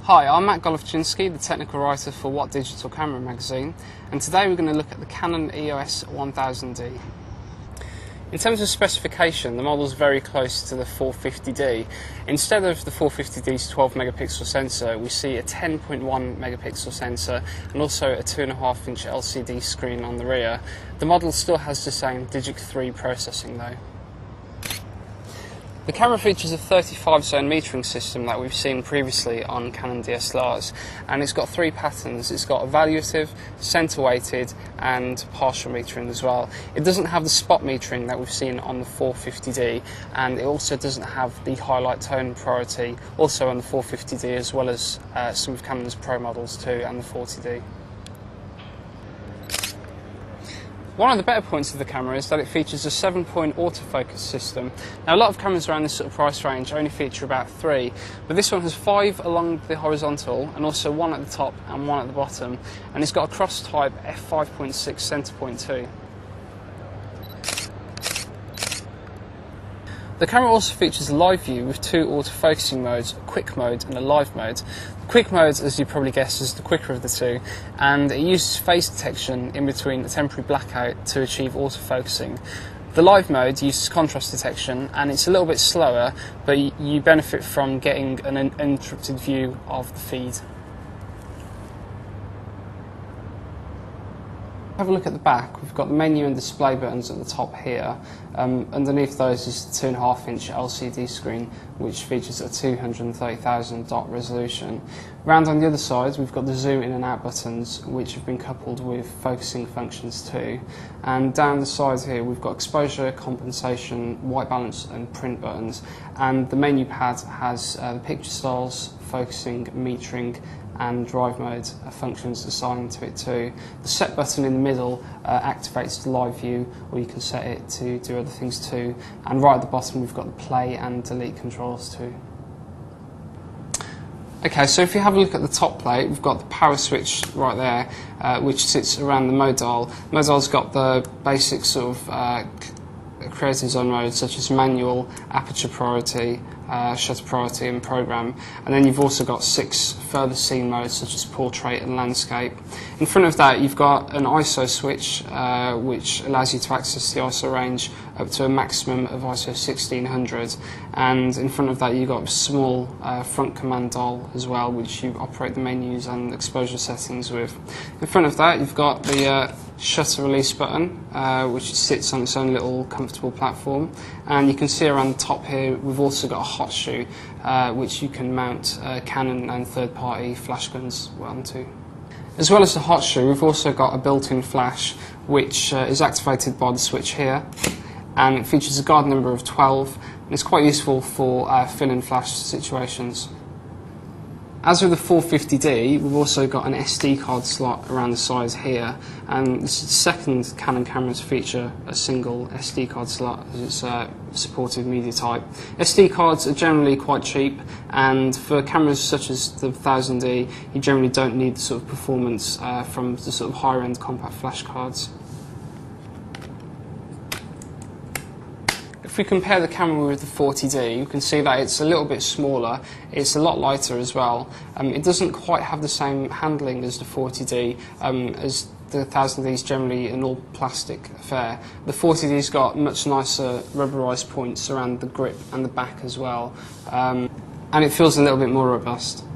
Hi, I'm Matt Golofczynski, the technical writer for What Digital Camera magazine, and today we're going to look at the Canon EOS 1000D. In terms of specification, the model is very close to the 450D. Instead of the 450D's 12 megapixel sensor, we see a 10.1 megapixel sensor and also a 2.5-inch LCD screen on the rear. The model still has the same Digic 3 processing though. The camera features a 35-zone metering system that we've seen previously on Canon DSLRs, and it's got three patterns. It's got evaluative, centre-weighted and partial metering as well. It doesn't have the spot metering that we've seen on the 450D, and it also doesn't have the highlight tone priority, also on the 450D, as well as some of Canon's Pro models too, and the 40D. One of the better points of the camera is that it features a 7-point autofocus system. Now, a lot of cameras around this sort of price range only feature about 3, but this one has 5 along the horizontal and also 1 at the top and 1 at the bottom, and it's got a cross-type f5.6 centre point too. The camera also features a live view with 2 autofocusing modes, a quick mode and a live mode. The quick mode, as you probably guessed, is the quicker of the two, and it uses phase detection in between a temporary blackout to achieve autofocusing. The live mode uses contrast detection, and it's a little bit slower, but you benefit from getting an uninterrupted view of the feed. Have a look at the back. We've got the menu and display buttons at the top here. Underneath those is the 2.5-inch LCD screen, which features a 230,000 dot resolution. Round on the other side, we've got the zoom in and out buttons, which have been coupled with focusing functions too. And down the side here, we've got exposure, compensation, white balance and print buttons. And the menu pad has the picture styles, focusing, metering and drive mode functions assigned to it too. The set button in the middle activates the live view, or you can set it to do other things too. And right at the bottom we've got the play and delete controls too. Okay, so if you have a look at the top plate, we've got the power switch right there, which sits around the mode dial. The mode dial's got the basic sort of creative zone modes such as manual, aperture priority, shutter priority and program, and then you've also got 6 further scene modes such as portrait and landscape. In front of that you've got an ISO switch which allows you to access the ISO range up to a maximum of ISO 1600, and in front of that you've got a small front command dial as well, which you operate the menus and exposure settings with. In front of that you've got the shutter release button, which sits on its own little comfortable platform, and you can see around the top here we've also got a hot shoe which you can mount Canon and third-party flash guns onto. As well as the hot shoe, we've also got a built-in flash which is activated by the switch here, and it features a guide number of 12, and it's quite useful for fill-in flash situations. As with the 450D, we've also got an SD card slot around the sides here, and this is the second Canon camera to feature a single SD card slot, as it's supported media type. SD cards are generally quite cheap, and for cameras such as the 1000D, you generally don't need the sort of performance from the sort of higher end compact flash cards. If we compare the camera with the 40D, you can see that it's a little bit smaller, it's a lot lighter as well. It doesn't quite have the same handling as the 40D, as the 1000D is generally an all plastic affair. The 40D's got much nicer rubberised points around the grip and the back as well, and it feels a little bit more robust.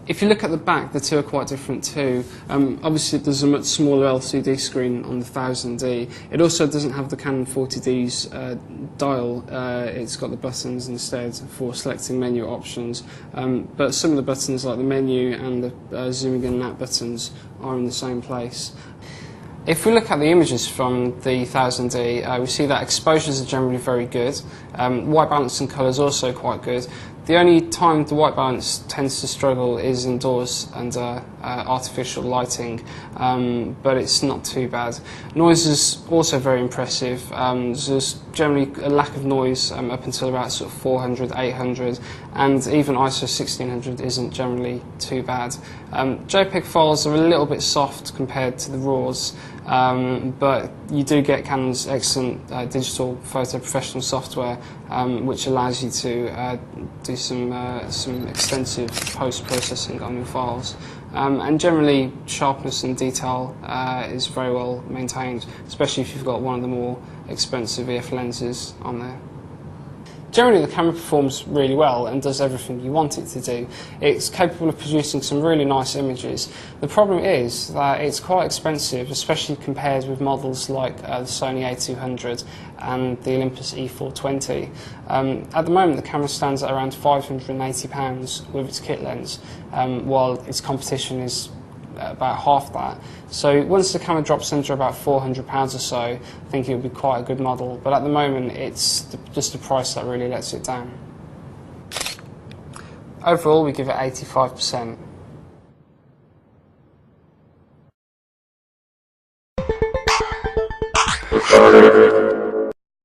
If you look at the back, the two are quite different too. Obviously there's a much smaller LCD screen on the 1000D. It also doesn't have the Canon 40D's dial. It's got the buttons instead for selecting menu options. But some of the buttons, like the menu and the zooming in and out buttons, are in the same place. If we look at the images from the 1000D, we see that exposures are generally very good. White balance and colour is also quite good. The only time the white balance tends to struggle is indoors, and artificial lighting, but it's not too bad. Noise is also very impressive. There's generally a lack of noise up until about sort of 400, 800, and even ISO 1600 isn't generally too bad. JPEG files are a little bit soft compared to the RAWs, but you do get Canon's excellent digital photo professional software, which allows you to do some extensive post-processing on your files. And generally, sharpness and detail is very well maintained, especially if you've got one of the more expensive EF lenses on there. Generally, the camera performs really well and does everything you want it to do. It's capable of producing some really nice images. The problem is that it's quite expensive, especially compared with models like the Sony A200 and the Olympus E420. At the moment, the camera stands at around £580 with its kit lens, while its competition is about half that. So once the camera drops under about £400 or so, I think it would be quite a good model, but at the moment it's just the price that really lets it down. Overall, we give it 85%.